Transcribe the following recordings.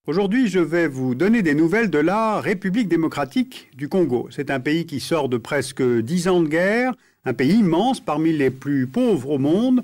Aujourd'hui, je vais vous donner des nouvelles de la République démocratique du Congo. C'est un pays qui sort de presque 10 ans de guerre, un pays immense parmi les plus pauvres au monde.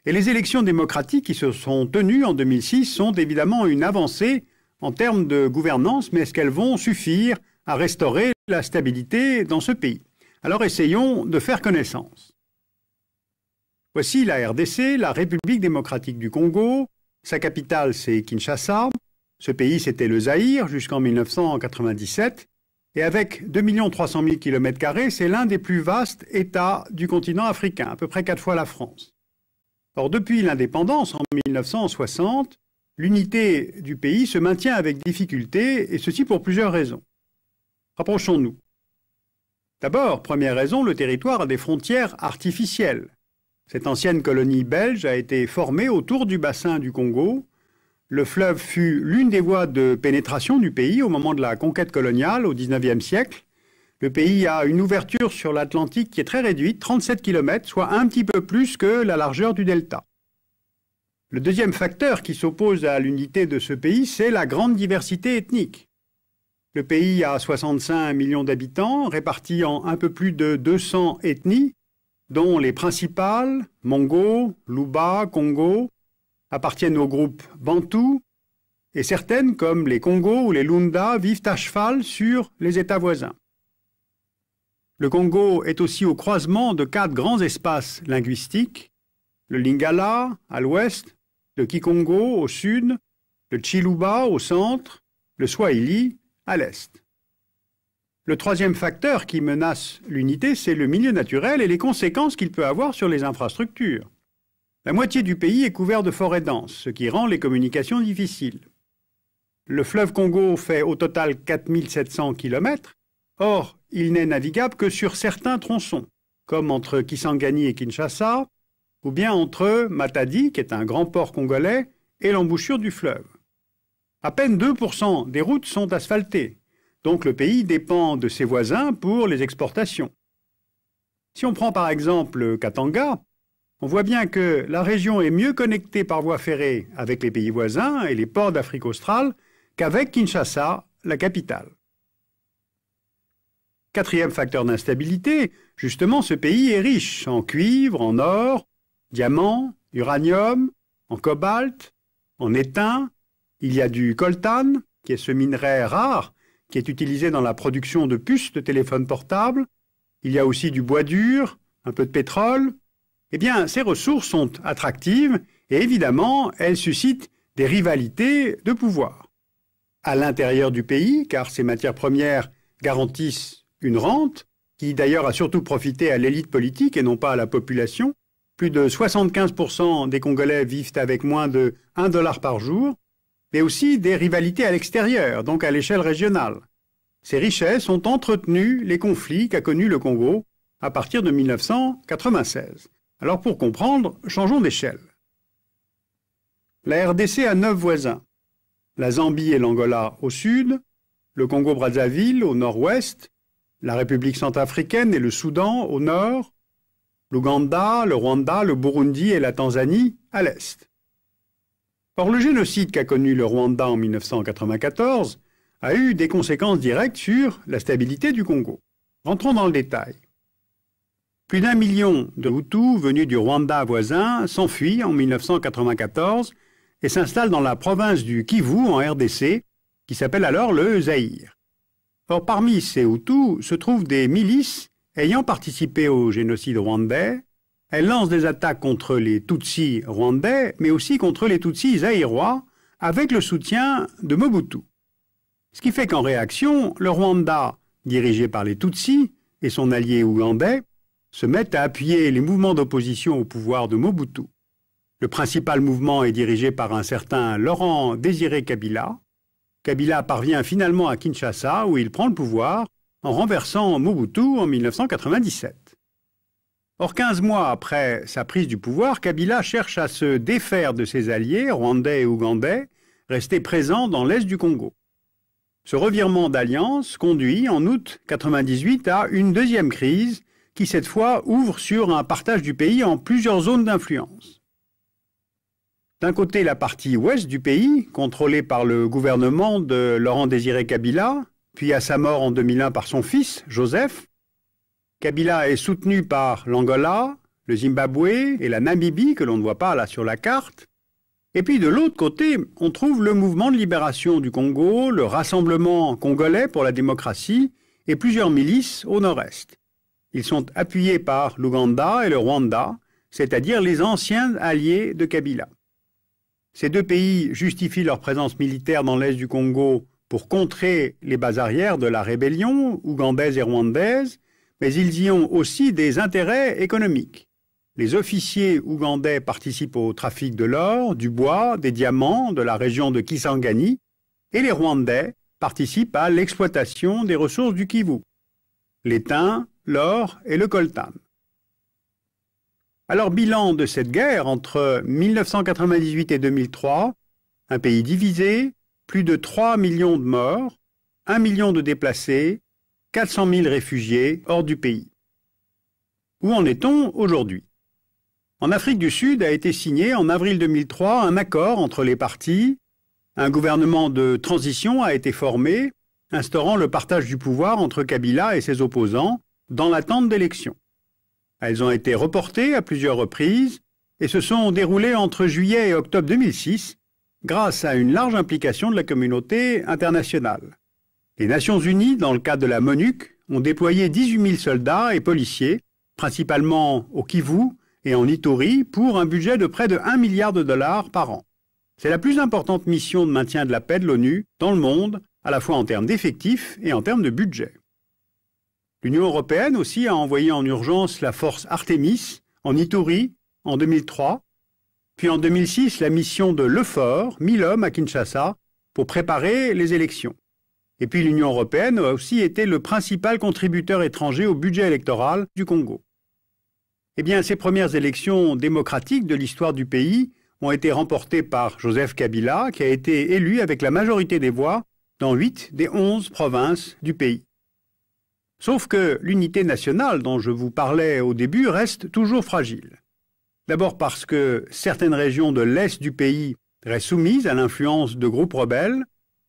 Et les élections démocratiques qui se sont tenues en 2006 sont évidemment une avancée en termes de gouvernance, mais est-ce qu'elles vont suffire à restaurer la stabilité dans ce pays? Alors essayons de faire connaissance. Voici la RDC, la République démocratique du Congo. Sa capitale, c'est Kinshasa. Ce pays, c'était le Zaïre jusqu'en 1997. Et avec 2 300 000 km², c'est l'un des plus vastes États du continent africain, à peu près 4 fois la France. Or, depuis l'indépendance, en 1960, l'unité du pays se maintient avec difficulté, et ceci pour plusieurs raisons. Rapprochons-nous. D'abord, première raison, le territoire a des frontières artificielles. Cette ancienne colonie belge a été formée autour du bassin du Congo. Le fleuve fut l'une des voies de pénétration du pays au moment de la conquête coloniale au XIXe siècle. Le pays a une ouverture sur l'Atlantique qui est très réduite, 37 km, soit un petit peu plus que la largeur du delta. Le deuxième facteur qui s'oppose à l'unité de ce pays, c'est la grande diversité ethnique. Le pays a 65 millions d'habitants, répartis en un peu plus de 200 ethnies, dont les principales, Mongo, Luba, Congo, appartiennent au groupe Bantou, et certaines, comme les Congos ou les Lunda, vivent à cheval sur les États voisins. Le Congo est aussi au croisement de 4 grands espaces linguistiques, le Lingala à l'ouest, le Kikongo au sud, le Chiluba au centre, le Swahili à l'est. Le troisième facteur qui menace l'unité, c'est le milieu naturel et les conséquences qu'il peut avoir sur les infrastructures. La moitié du pays est couvert de forêts denses, ce qui rend les communications difficiles. Le fleuve Congo fait au total 4700 km. Or, il n'est navigable que sur certains tronçons, comme entre Kisangani et Kinshasa, ou bien entre Matadi, qui est un grand port congolais, et l'embouchure du fleuve. À peine 2% des routes sont asphaltées, donc le pays dépend de ses voisins pour les exportations. Si on prend par exemple Katanga, on voit bien que la région est mieux connectée par voie ferrée avec les pays voisins et les ports d'Afrique australe qu'avec Kinshasa, la capitale. Quatrième facteur d'instabilité, justement, ce pays est riche en cuivre, en or, diamants, uranium, en cobalt, en étain. Il y a du coltan, qui est ce minerai rare, qui est utilisé dans la production de puces de téléphones portables. Il y a aussi du bois dur, un peu de pétrole. Eh bien, ces ressources sont attractives et évidemment, elles suscitent des rivalités de pouvoir. À l'intérieur du pays, car ces matières premières garantissent une rente, qui d'ailleurs a surtout profité à l'élite politique et non pas à la population. Plus de 75% des Congolais vivent avec moins de 1 dollar par jour, mais aussi des rivalités à l'extérieur, donc à l'échelle régionale. Ces richesses ont entretenu les conflits qu'a connus le Congo à partir de 1996. Alors pour comprendre, changeons d'échelle. La RDC a 9 voisins. La Zambie et l'Angola au sud, le Congo-Brazzaville au nord-ouest, la République centrafricaine et le Soudan au nord, l'Ouganda, le Rwanda, le Burundi et la Tanzanie à l'est. Or, le génocide qu'a connu le Rwanda en 1994 a eu des conséquences directes sur la stabilité du Congo. Rentrons dans le détail. Plus d'1 million de Hutus venus du Rwanda voisin s'enfuient en 1994 et s'installent dans la province du Kivu en RDC, qui s'appelle alors le Zaïre. Or, parmi ces Hutus se trouvent des milices ayant participé au génocide rwandais. Elles lancent des attaques contre les Tutsis rwandais, mais aussi contre les Tutsis zaïrois, avec le soutien de Mobutu. Ce qui fait qu'en réaction, le Rwanda, dirigé par les Tutsis, et son allié ougandais, se mettent à appuyer les mouvements d'opposition au pouvoir de Mobutu. Le principal mouvement est dirigé par un certain Laurent Désiré Kabila. Kabila parvient finalement à Kinshasa, où il prend le pouvoir, en renversant Mobutu en 1997. Or, 15 mois après sa prise du pouvoir, Kabila cherche à se défaire de ses alliés, rwandais et ougandais, restés présents dans l'est du Congo. Ce revirement d'alliance conduit, en août 1998, à une deuxième crise qui, cette fois, ouvre sur un partage du pays en plusieurs zones d'influence. D'un côté, la partie ouest du pays, contrôlée par le gouvernement de Laurent-Désiré Kabila, puis à sa mort en 2001 par son fils, Joseph. Kabila est soutenu par l'Angola, le Zimbabwe et la Namibie, que l'on ne voit pas là sur la carte. Et puis de l'autre côté, on trouve le mouvement de libération du Congo, le Rassemblement congolais pour la démocratie et plusieurs milices au nord-est. Ils sont appuyés par l'Ouganda et le Rwanda, c'est-à-dire les anciens alliés de Kabila. Ces deux pays justifient leur présence militaire dans l'est du Congo pour contrer les bases arrières de la rébellion ougandaise et rwandaise, mais ils y ont aussi des intérêts économiques. Les officiers ougandais participent au trafic de l'or, du bois, des diamants de la région de Kisangani, et les Rwandais participent à l'exploitation des ressources du Kivu, l'étain, l'or et le coltan. Alors, bilan de cette guerre entre 1998 et 2003, un pays divisé, plus de 3 millions de morts, 1 million de déplacés, 400 000 réfugiés hors du pays. Où en est-on aujourd'hui? En Afrique du Sud a été signé en avril 2003 un accord entre les parties. Un gouvernement de transition a été formé, instaurant le partage du pouvoir entre Kabila et ses opposants dans l'attente d'élections. Elles ont été reportées à plusieurs reprises et se sont déroulées entre juillet et octobre 2006 grâce à une large implication de la communauté internationale. Les Nations Unies, dans le cadre de la MONUC, ont déployé 18 000 soldats et policiers, principalement au Kivu et en Ituri, pour un budget de près de 1 milliard de dollars par an. C'est la plus importante mission de maintien de la paix de l'ONU dans le monde, à la fois en termes d'effectifs et en termes de budget. L'Union européenne aussi a envoyé en urgence la force Artemis en Ituri en 2003, puis en 2006 la mission de l'EUFOR, 1000 hommes à Kinshasa, pour préparer les élections. Et puis l'Union européenne a aussi été le principal contributeur étranger au budget électoral du Congo. Eh bien, ces premières élections démocratiques de l'histoire du pays ont été remportées par Joseph Kabila, qui a été élu avec la majorité des voix dans 8 des 11 provinces du pays. Sauf que l'unité nationale dont je vous parlais au début reste toujours fragile. D'abord parce que certaines régions de l'est du pays restent soumises à l'influence de groupes rebelles,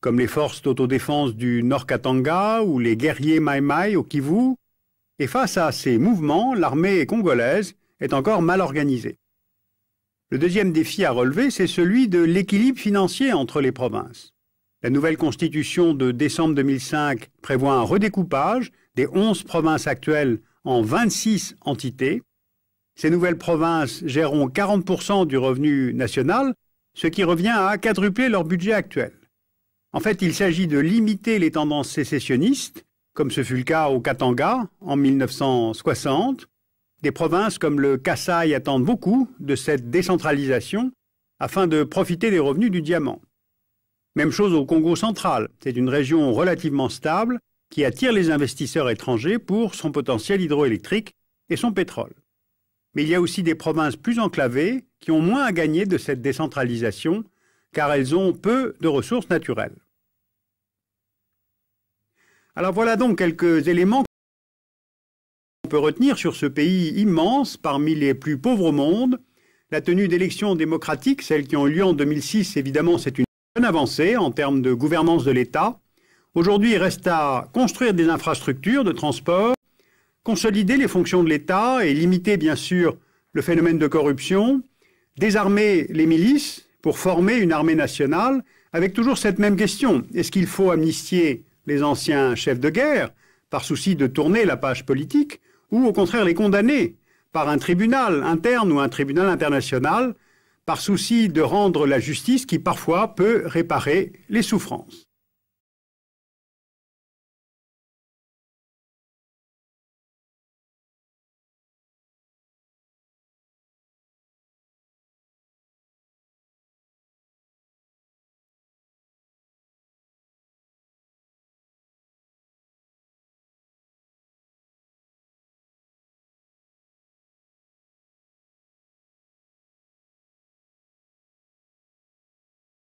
comme les forces d'autodéfense du Nord Katanga ou les guerriers Maï-Maï au Kivu. Et face à ces mouvements, l'armée congolaise est encore mal organisée. Le deuxième défi à relever, c'est celui de l'équilibre financier entre les provinces. La nouvelle constitution de décembre 2005 prévoit un redécoupage des 11 provinces actuelles en 26 entités. Ces nouvelles provinces géreront 40% du revenu national, ce qui revient à quadrupler leur budget actuel. En fait, il s'agit de limiter les tendances sécessionnistes, comme ce fut le cas au Katanga en 1960. Des provinces comme le Kasaï attendent beaucoup de cette décentralisation afin de profiter des revenus du diamant. Même chose au Congo central. C'est une région relativement stable qui attire les investisseurs étrangers pour son potentiel hydroélectrique et son pétrole. Mais il y a aussi des provinces plus enclavées qui ont moins à gagner de cette décentralisation car elles ont peu de ressources naturelles. Alors voilà donc quelques éléments qu'on peut retenir sur ce pays immense, parmi les plus pauvres au monde. La tenue d'élections démocratiques, celles qui ont eu lieu en 2006, évidemment, c'est une bonne avancée en termes de gouvernance de l'État. Aujourd'hui, il reste à construire des infrastructures de transport, consolider les fonctions de l'État et limiter, bien sûr, le phénomène de corruption, désarmer les milices pour former une armée nationale, avec toujours cette même question. Est-ce qu'il faut amnistier les anciens chefs de guerre, par souci de tourner la page politique, ou au contraire les condamner par un tribunal interne ou un tribunal international, par souci de rendre la justice qui parfois peut réparer les souffrances.